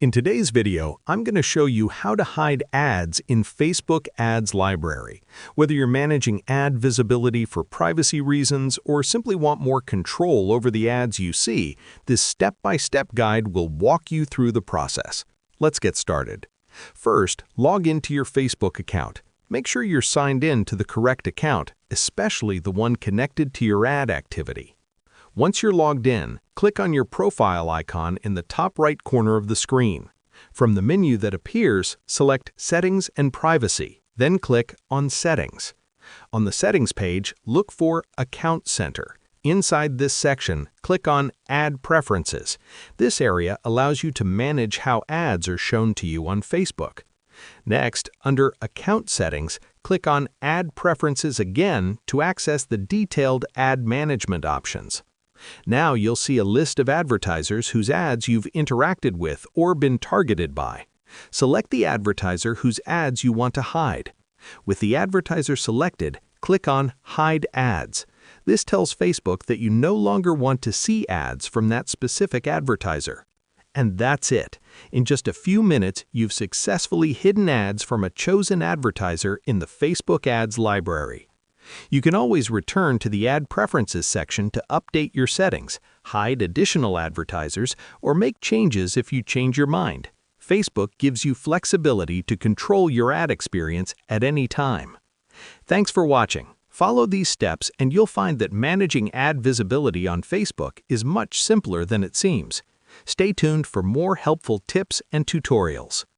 In today's video, I'm going to show you how to hide ads in Facebook Ads Library. Whether you're managing ad visibility for privacy reasons or simply want more control over the ads you see, this step-by-step guide will walk you through the process. Let's get started. First, log into your Facebook account. Make sure you're signed in to the correct account, especially the one connected to your ad activity. Once you're logged in, click on your profile icon in the top right corner of the screen. From the menu that appears, select Settings and Privacy, then click on Settings. On the Settings page, look for Account Center. Inside this section, click on Ad Preferences. This area allows you to manage how ads are shown to you on Facebook. Next, under Account Settings, click on Ad Preferences again to access the detailed ad management options. Now you'll see a list of advertisers whose ads you've interacted with or been targeted by. Select the advertiser whose ads you want to hide. With the advertiser selected, click on Hide Ads. This tells Facebook that you no longer want to see ads from that specific advertiser. And that's it. In just a few minutes, you've successfully hidden ads from a chosen advertiser in the Facebook Ads Library. You can always return to the Ad Preferences section to update your settings, hide additional advertisers, or make changes if you change your mind. Facebook gives you flexibility to control your ad experience at any time. Thanks for watching. Follow these steps and you'll find that managing ad visibility on Facebook is much simpler than it seems. Stay tuned for more helpful tips and tutorials.